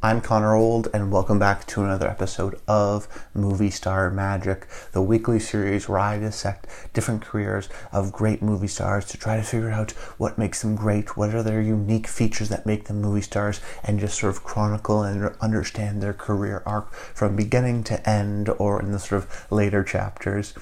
I'm Connor Old, and welcome back to another episode of Movie Star Magic, the weekly series where I dissect different careers of great movie stars to try to figure out what makes them great, what are their unique features that make them movie stars, and just sort of chronicle and understand their career arc from beginning to end or in the sort of later chapters.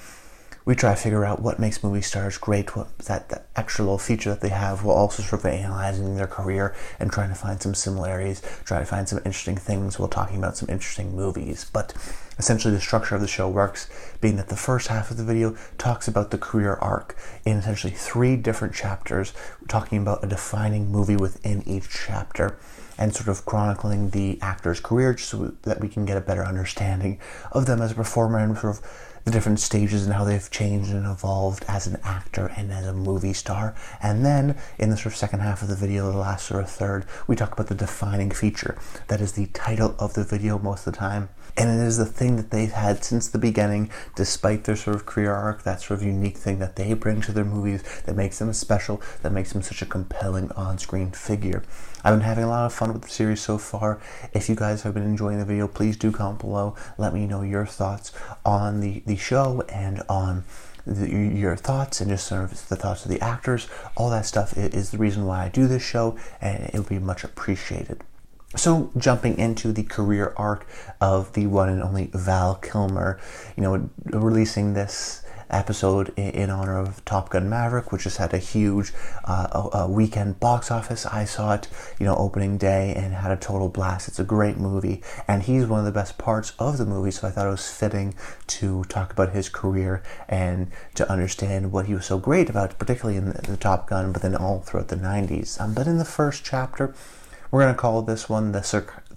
We try to figure out what makes movie stars great, what that extra little feature that they have, while also sort of analyzing their career and trying to find some similarities, try to find some interesting things while talking about some interesting movies. But essentially the structure of the show works, being that the first half of the video talks about the career arc in essentially 3 different chapters, talking about a defining movie within each chapter, and sort of chronicling the actor's career just so that we can get a better understanding of them as a performer and sort of the different stages and how they've changed and evolved as an actor and as a movie star. And then in the sort of second half of the video, the last sort of third, we talk about the defining feature. That is the title of the video most of the time. And it is the thing that they've had since the beginning, despite their sort of career arc, that sort of unique thing that they bring to their movies that makes them special, that makes them such a compelling on-screen figure. I've been having a lot of fun with the series so far. If you guys have been enjoying the video, please do comment below. Let me know your thoughts on the show and on your thoughts and just sort of the thoughts of the actors. All that stuff is the reason why I do this show, and it would be much appreciated. So jumping into the career arc of the one and only Val Kilmer, releasing this episode in honor of Gun Maverick, which just had a huge weekend box office. I saw it, opening day and had a total blast. It's a great movie, and he's one of the best parts of the movie, so I thought it was fitting to talk about his career and to understand what he was so great about, particularly in the Top Gun, but then all throughout the 90s. But in the first chapter, we're going to call this one the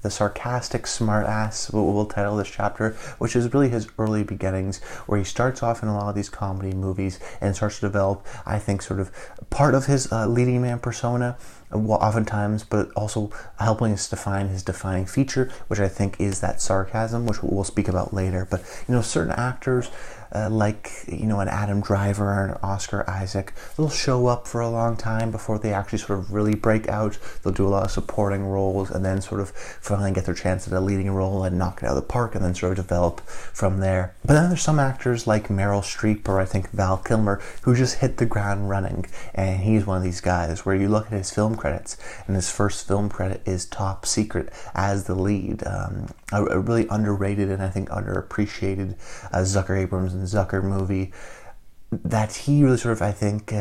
Sarcastic Smartass, we'll title this chapter, which is really his early beginnings, where he starts off in a lot of these comedy movies and starts to develop, I think, sort of part of his leading man persona, oftentimes, but also helping us define his defining feature, which I think is that sarcasm, which we'll speak about later. But, certain actors, like, an Adam Driver or an Oscar Isaac, they'll show up for a long time before they actually sort of really break out. They'll do a lot of supporting roles and then sort of finally get their chance at a leading role and knock it out of the park and then sort of develop from there. But then there's some actors like Meryl Streep or I think Val Kilmer who just hit the ground running, and he's one of these guys where you look at his film credits and his first film credit is Top Secret as the lead. A really underrated and I think underappreciated Zucker Abrams and Zucker movie that he really sort of, I think,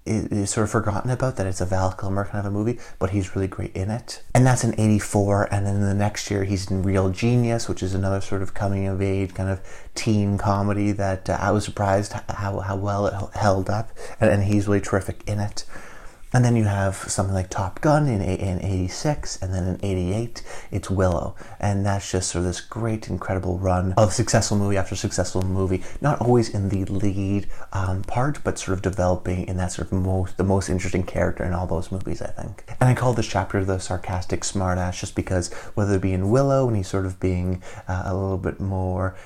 is sort of forgotten about, that it's a Val Kilmer kind of a movie, but he's really great in it. And that's in '84, and then the next year he's in Real Genius, which is another sort of coming of age kind of teen comedy that I was surprised how well it held up, and he's really terrific in it. And then you have something like Top Gun in '86, and then in '88, it's Willow. And that's just sort of this great, incredible run of successful movie after successful movie, not always in the lead part, but sort of developing in that sort of the most interesting character in all those movies, I think. And I call this chapter the Sarcastic Smartass just because whether it be in Willow, when he's sort of being a little bit more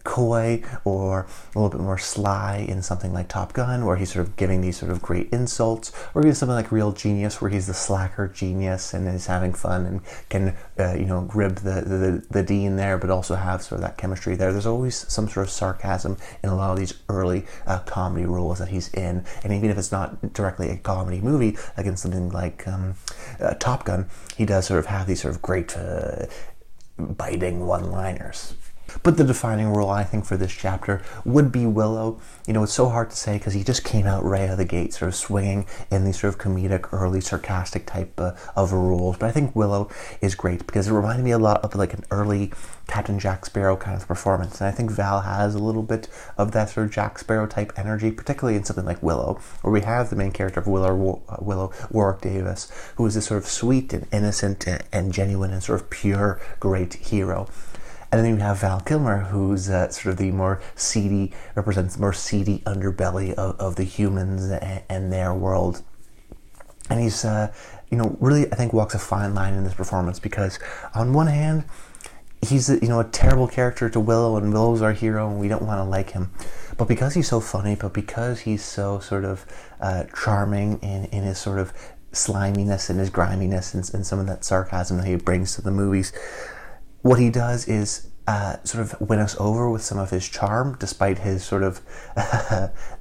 coy or a little bit more sly in something like Top Gun, where he's sort of giving these sort of great insults, or even something like Real Genius, where he's the slacker genius and is having fun and can, rib the dean there, but also have sort of that chemistry there. There's always some sort of sarcasm in a lot of these early comedy roles that he's in, and even if it's not directly a comedy movie, like in something like Top Gun, he does sort of have these sort of great biting one-liners. But the defining role, I think, for this chapter would be Willow. It's so hard to say because he just came out right out of the gate sort of swinging in these sort of comedic, early sarcastic type of roles. But I think Willow is great because it reminded me a lot of like an early Captain Jack Sparrow kind of performance. And I think Val has a little bit of that sort of Jack Sparrow type energy, particularly in something like Willow, where we have the main character of Willow, Warwick Davis, who is this sort of sweet and innocent and genuine and sort of pure great hero. And then you have Val Kilmer, who's sort of the more seedy, represents the more seedy underbelly of the humans and their world. And he's, really, I think, walks a fine line in this performance because on one hand, he's a terrible character to Willow, and Willow's our hero, and we don't want to like him. But because he's so funny, but because he's so sort of charming in his sort of sliminess and his griminess and some of that sarcasm that he brings to the movies. What he does is sort of win us over with some of his charm, despite his sort of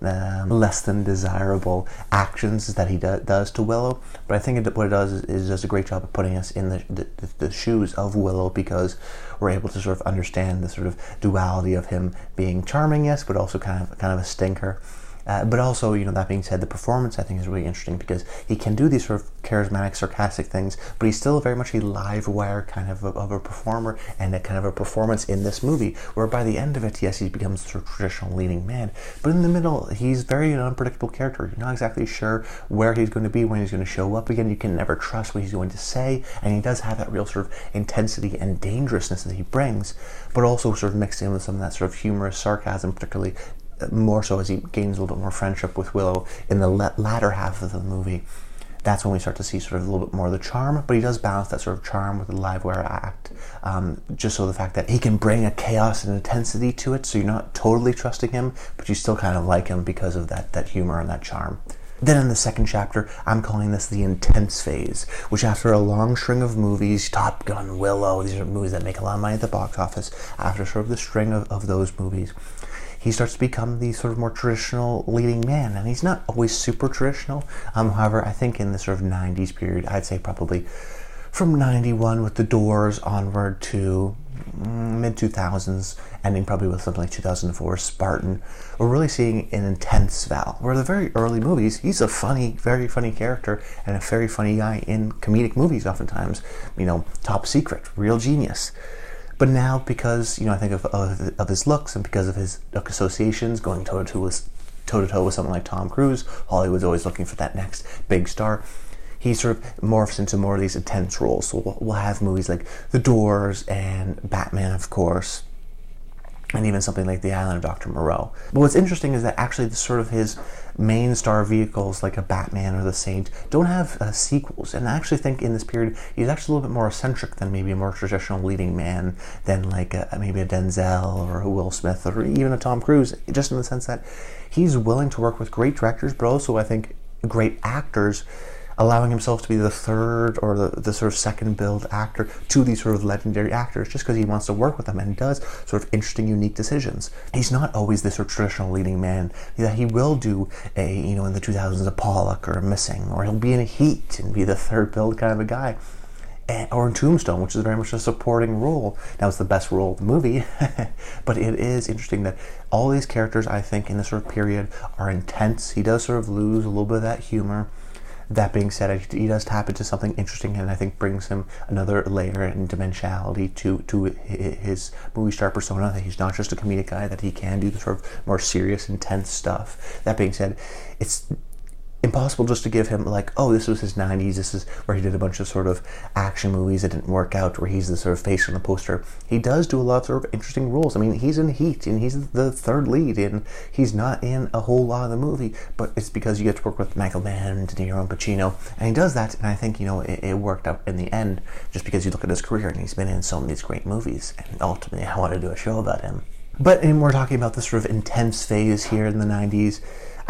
less than desirable actions that he does to Willow. But I think what it does is does a great job of putting us in the shoes of Willow, because we're able to sort of understand the sort of duality of him being charming, yes, but also kind of a stinker. But also, that being said, the performance I think is really interesting, because he can do these sort of charismatic, sarcastic things, but he's still very much a live wire kind of a performer, and a kind of a performance in this movie, where by the end of it, yes, he becomes sort of traditional leading man, but in the middle, he's very an unpredictable character. You're not exactly sure where he's going to be, when he's going to show up again. You can never trust what he's going to say, and he does have that real sort of intensity and dangerousness that he brings, but also sort of mixed in with some of that sort of humorous sarcasm, particularly more so as he gains a little bit more friendship with Willow in the latter half of the movie. That's when we start to see sort of a little bit more of the charm, but he does balance that sort of charm with the live wire act, just so the fact that he can bring a chaos and intensity to it, so you're not totally trusting him, but you still kind of like him because of that humor and that charm. Then in the second chapter, I'm calling this the intense phase, which after a long string of movies, Top Gun, Willow, these are movies that make a lot of money at the box office, after sort of the string of those movies, he starts to become the sort of more traditional leading man, and he's not always super traditional. However, I think in the sort of 90s period, I'd say probably from 91 with The Doors onward to mid-2000s, ending probably with something like 2004 Spartan, we're really seeing an intense Val. Where the very early movies, he's a funny, very funny character, and a very funny guy in comedic movies oftentimes. Top Secret, real genius. But now, because I think of his looks, and because of his associations, going toe-to-toe with someone like Tom Cruise, Hollywood's always looking for that next big star. He sort of morphs into more of these intense roles. So we'll have movies like The Doors and Batman, of course, and even something like The Island of Dr. Moreau. But what's interesting is that actually sort of his main star vehicles, like a Batman or The Saint, don't have sequels. And I actually think in this period, he's actually a little bit more eccentric than maybe a more traditional leading man, than like maybe a Denzel or a Will Smith or even a Tom Cruise, just in the sense that he's willing to work with great directors, but also I think great actors, allowing himself to be the third or the sort of second build actor to these sort of legendary actors, just because he wants to work with them and does sort of interesting, unique decisions. He's not always this sort of traditional leading man. He will do in the 2000s, a Pollock or a Missing, or he'll be in a Heat and be the third build kind of a guy. Or in Tombstone, which is very much a supporting role. Now, it's the best role of the movie, but it is interesting that all these characters, I think, in this sort of period are intense. He does sort of lose a little bit of that humor. That being said, he does tap into something interesting, and I think brings him another layer and dimensionality to his movie star persona, that he's not just a comedic guy, that he can do the sort of more serious, intense stuff. That being said, it's impossible just to give him like, oh, this was his 90s, this is where he did a bunch of sort of action movies that didn't work out, where he's the sort of face on the poster. He does do a lot of sort of interesting roles. I mean, he's in Heat, and he's the third lead, and he's not in a whole lot of the movie, but it's because you get to work with Michael Mann, De Niro, and Pacino, and he does that, and I think, it worked out in the end, just because you look at his career, and he's been in so many great movies, and ultimately I want to do a show about him. But we're talking about this sort of intense phase here in the 90s.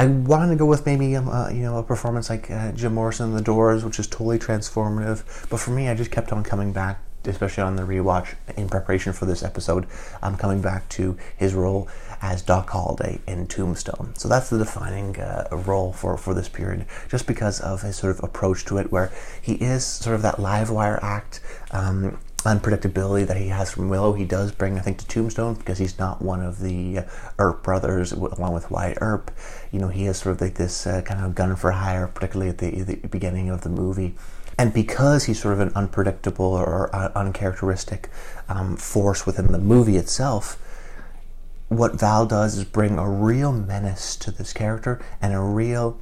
I wanted to go with maybe a performance like Jim Morrison in The Doors, which is totally transformative. But for me, I just kept on coming back, especially on the rewatch in preparation for this episode. I'm coming back to his role as Doc Holliday in Tombstone. So that's the defining role for this period, just because of his sort of approach to it, where he is sort of that live wire act. Unpredictability that he has from Willow, he does bring, I think, to Tombstone, because he's not one of the Earp brothers, along with Wyatt Earp. He is sort of like this kind of gun for hire, particularly at the beginning of the movie. And because he's sort of an unpredictable or uncharacteristic force within the movie itself, what Val does is bring a real menace to this character and a real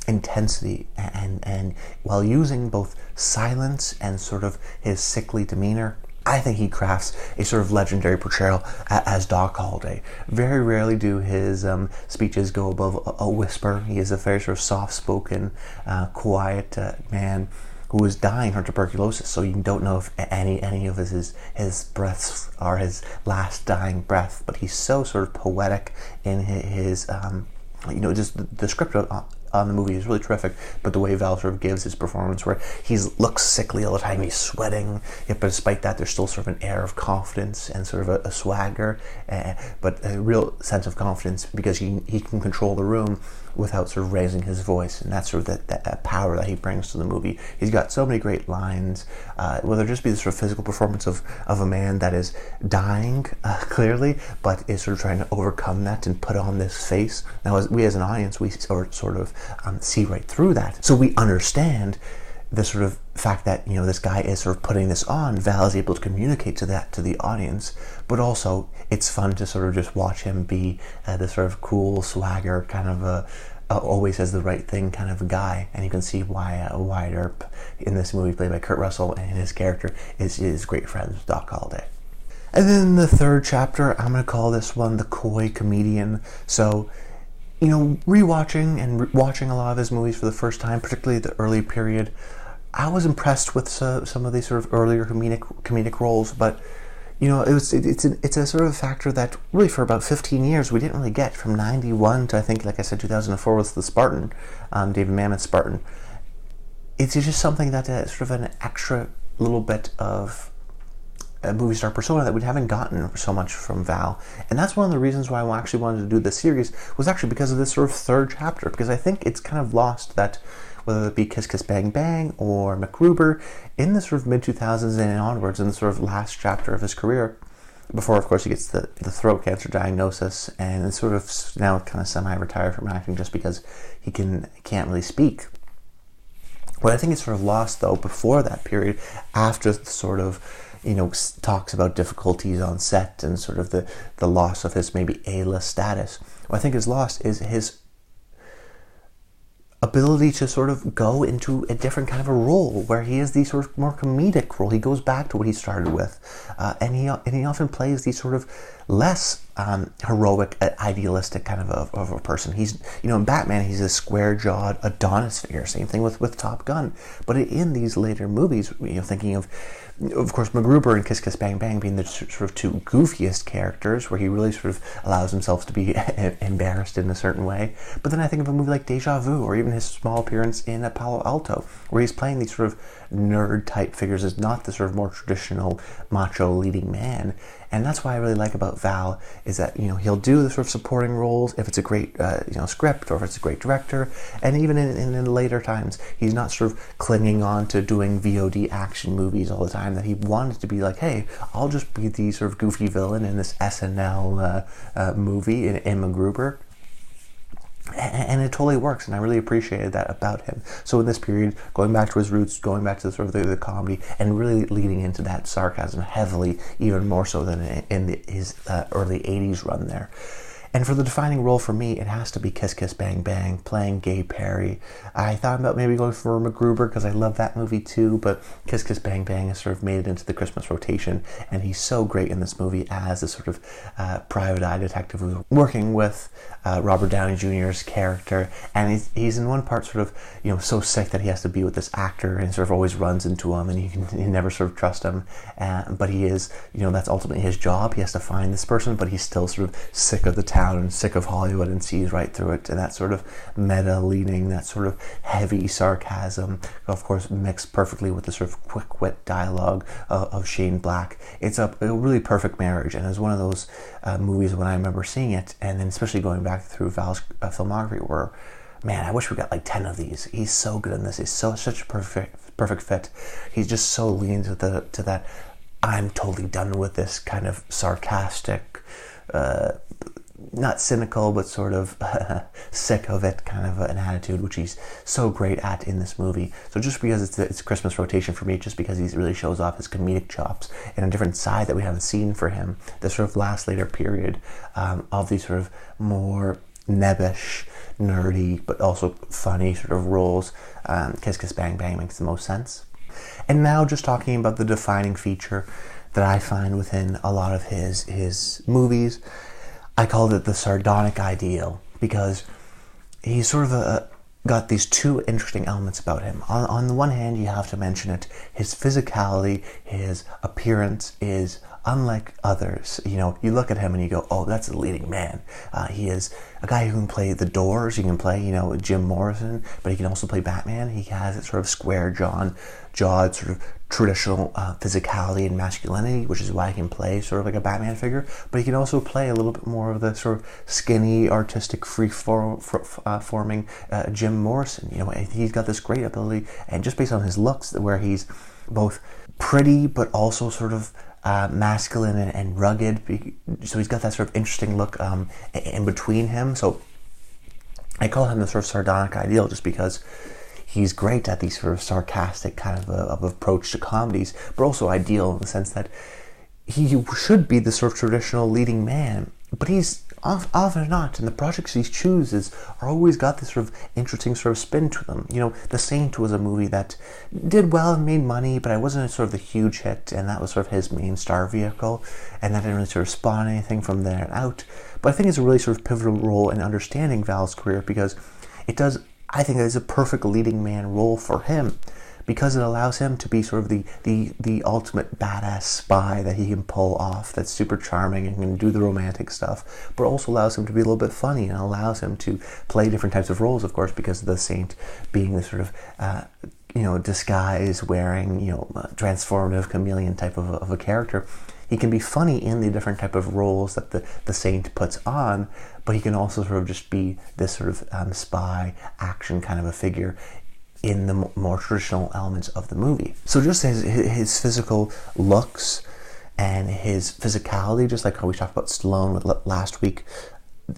intensity, and while using both silence and sort of his sickly demeanor, I think he crafts a sort of legendary portrayal as Doc Holliday. Very rarely do his speeches go above a whisper. He is a very sort of soft-spoken, quiet man who is dying from tuberculosis, so you don't know if any of his breaths are his last dying breath, but he's so sort of poetic in his just the script on the movie is really terrific, but the way Val sort of gives his performance, where he looks sickly all the time, he's sweating, yet but despite that there's still sort of an air of confidence and sort of a swagger, but a real sense of confidence because he can control the room without sort of raising his voice, and that's sort of that power that he brings to the movie. He's got so many great lines, whether it just be the sort of physical performance of a man that is dying, clearly, but is sort of trying to overcome that and put on this face. Now, as an audience, we sort of see right through that. So we understand the sort of fact that, this guy is sort of putting this on. Val is able to communicate to the audience, but also it's fun to sort of just watch him be this sort of cool swagger kind of always says the right thing kind of a guy. And you can see why Wyatt Earp in this movie, played by Kurt Russell, and his character is great friends with Doc Holliday. And then the third chapter, I'm going to call this one the Coy Comedian. So, rewatching and watching a lot of his movies for the first time, particularly the early period, I was impressed with some of these sort of earlier comedic roles, but it's a sort of factor that really for about 15 years we didn't really get, from 91 to, I think, like I said, 2004 with the Spartan, David Mamet's Spartan. It's just something that sort of an extra little bit of a movie star persona that we haven't gotten so much from Val. And that's one of the reasons why I actually wanted to do this series, was actually because of this sort of third chapter, because I think it's kind of lost that, whether it be Kiss Kiss Bang Bang or MacGruber, in the sort of mid-2000s and onwards, in the sort of last chapter of his career, before, of course, he gets the throat cancer diagnosis and is sort of now kind of semi-retired from acting just because he can't really speak. What I think is sort of lost, though, before that period, after the sort of talks about difficulties on set and sort of the loss of his maybe A-list status, what I think is lost is his ability to sort of go into a different kind of a role, where he is the sort of more comedic role. He goes back to what he started with, and he often plays these sort of less heroic, idealistic kind of a person. He's, in Batman, he's a square-jawed Adonis figure. Same thing with Top Gun. But in these later movies, thinking of course, MacGruber and Kiss Kiss Bang Bang being the sort of two goofiest characters, where he really sort of allows himself to be embarrassed in a certain way. But then I think of a movie like Deja Vu, or even his small appearance in Palo Alto, where he's playing these sort of nerd-type figures as not the sort of more traditional macho leading man. And that's what I really like about Val, is that, he'll do the sort of supporting roles if it's a great, script, or if it's a great director. And even in later times, he's not sort of clinging on to doing VOD action movies all the time, that he wanted to be like, hey, I'll just be the sort of goofy villain in this SNL movie in MacGruber. And it totally works, and I really appreciated that about him. So in this period, going back to his roots, going back to the comedy, and really leading into that sarcasm heavily, even more so than in his early 80s run there. And for the defining role for me, it has to be Kiss Kiss Bang Bang, playing Gay Perry. I thought about maybe going for MacGruber because I love that movie too, but Kiss Kiss Bang Bang has sort of made it into the Christmas rotation, and he's so great in this movie as a sort of private eye detective who's working with Robert Downey Jr.'s character, and he's in one part sort of, so sick that he has to be with this actor, and sort of always runs into him, and you never sort of trust him, but he is, that's ultimately his job. He has to find this person, but he's still sort of sick of the town and sick of Hollywood, and sees right through it. And that sort of meta leaning, that sort of heavy sarcasm, of course, mixed perfectly with the sort of quick wit dialogue of Shane Black. It's a really perfect marriage, and it's one of those movies when I remember seeing it, and then especially going back through Val's filmography, where, man, I wish we got like 10 of these. He's so good in this. He's such a perfect fit. He's just so lean to that I'm totally done with this kind of sarcastic, not cynical, but sort of sick of it kind of an attitude, which he's so great at in this movie. So just because it's Christmas rotation for me, just because he really shows off his comedic chops and a different side that we haven't seen for him, the sort of later period of these sort of more nebbish, nerdy, but also funny sort of roles, Kiss Kiss Bang Bang makes the most sense. And now just talking about the defining feature that I find within a lot of his movies, I called it the sardonic ideal, because he's sort of got these two interesting elements about him. On the one hand, you have to mention it, his physicality, his appearance is unlike others. You know, you look at him and you go, oh, that's a leading man. He is a guy who can play The Doors, he can play, you know, Jim Morrison, but he can also play Batman. He has that sort of square-jawed, sort of traditional physicality and masculinity, which is why he can play sort of like a Batman figure, but he can also play a little bit more of the sort of skinny, artistic, free-forming Jim Morrison. You know, he's got this great ability, and just based on his looks, where he's both pretty but also sort of masculine and rugged, so he's got that sort of interesting look in between him. So I call him the sort of sardonic ideal, just because he's great at these sort of sarcastic kind of approach to comedies, but also ideal in the sense that he should be the sort of traditional leading man, but he's often not, and the projects he chooses are always got this sort of interesting sort of spin to them. You know, The Saint was a movie that did well and made money, but it wasn't sort of the huge hit, and that was sort of his main star vehicle, and that didn't really sort of spawn anything from there out. But I think it's a really sort of pivotal role in understanding Val's career, because it does, I think, it is a perfect leading man role for him, because it allows him to be sort of the ultimate badass spy that he can pull off, that's super charming and can do the romantic stuff, but also allows him to be a little bit funny, and allows him to play different types of roles, of course, because of the Saint being the sort of you know, disguise wearing, you know, transformative chameleon type of a character. He can be funny in the different type of roles that the Saint puts on, but he can also sort of just be this sort of spy action kind of a figure in the more traditional elements of the movie. So just his physical looks and his physicality, just like how we talked about Stallone last week,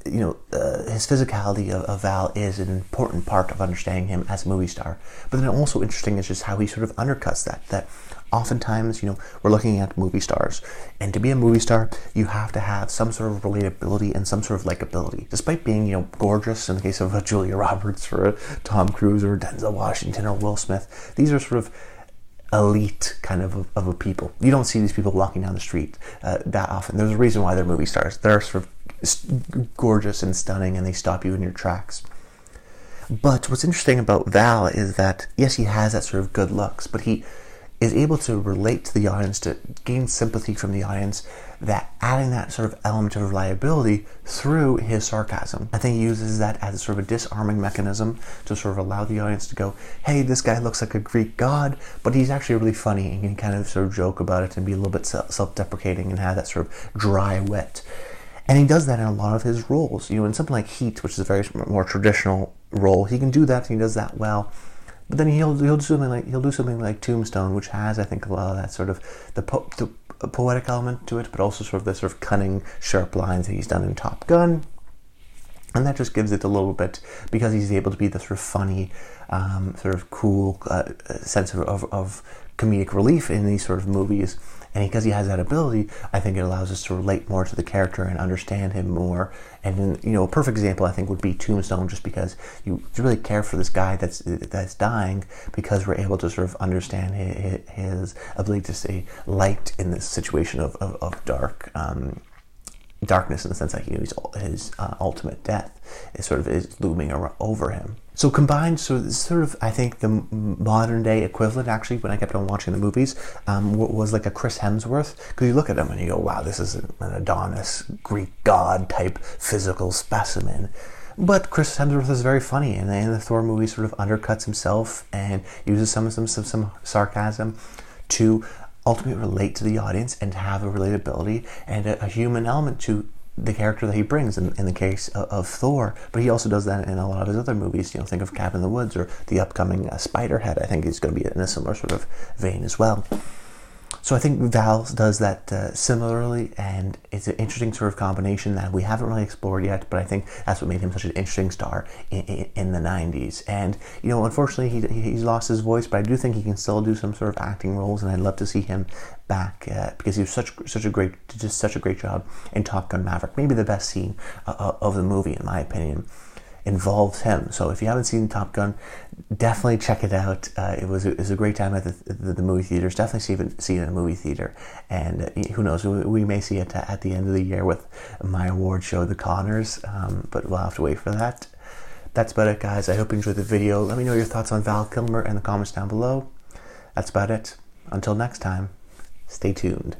you know, his physicality of Val is an important part of understanding him as a movie star. But then also interesting is just how he sort of undercuts that oftentimes, you know, we're looking at movie stars, and to be a movie star, you have to have some sort of relatability and some sort of likability. Despite being, you know, gorgeous in the case of Julia Roberts or Tom Cruise or Denzel Washington or Will Smith, these are sort of elite kind of a people. You don't see these people walking down the street that often. There's a reason why they're movie stars. They're sort of gorgeous and stunning, and they stop you in your tracks. But what's interesting about Val is that, yes, he has that sort of good looks, but he is able to relate to the audience, to gain sympathy from the audience, that adding that sort of element of reliability through his sarcasm. I think he uses that as a sort of a disarming mechanism to sort of allow the audience to go, hey, this guy looks like a Greek god, but he's actually really funny, and can kind of sort of joke about it and be a little bit self-deprecating and have that sort of dry wit. And he does that in a lot of his roles. You know, in something like Heat, which is a very more traditional role, he can do that, and he does that well. But then he'll do something like Tombstone, which has, I think, a lot of that sort of the poetic element to it, but also sort of the sort of cunning, sharp lines that he's done in Top Gun. And that just gives it a little bit, because he's able to be the sort of funny, sort of cool sense of comedic relief in these sort of movies. And because he has that ability, I think it allows us to relate more to the character and understand him more. And, you know, a perfect example, I think, would be Tombstone, just because you really care for this guy that's dying, because we're able to sort of understand his ability to stay light in this situation of darkness, in the sense that, you know, his ultimate death is looming over him. So combined, so this sort of, I think, the modern day equivalent, actually, when I kept on watching the movies, was like a Chris Hemsworth, because you look at him and you go, wow, this is an Adonis, Greek god type physical specimen. But Chris Hemsworth is very funny, and in the Thor movie sort of undercuts himself and uses some sarcasm to ultimately relate to the audience and to have a relatability and a human element to the character that he brings in the case of Thor. But he also does that in a lot of his other movies. You know, think of Cabin in the Woods or the upcoming Spiderhead. I think he's going to be in a similar sort of vein as well. So I think Val does that similarly, and it's an interesting sort of combination that we haven't really explored yet, but I think that's what made him such an interesting star in the 90s. And, you know, unfortunately he's lost his voice, but I do think he can still do some sort of acting roles, and I'd love to see him back because he was such a great job in Top Gun Maverick. Maybe the best scene of the movie, in my opinion, involves him. So if you haven't seen Top Gun, definitely check it out. It was a great time at the movie theaters. Definitely see it in a movie theater, and who knows, we may see it at the end of the year with my award show, The Connors, but we'll have to wait for that. That's about it, guys. I hope you enjoyed the video. Let me know your thoughts on Val Kilmer in the comments down below. That's about it. Until next time, stay tuned.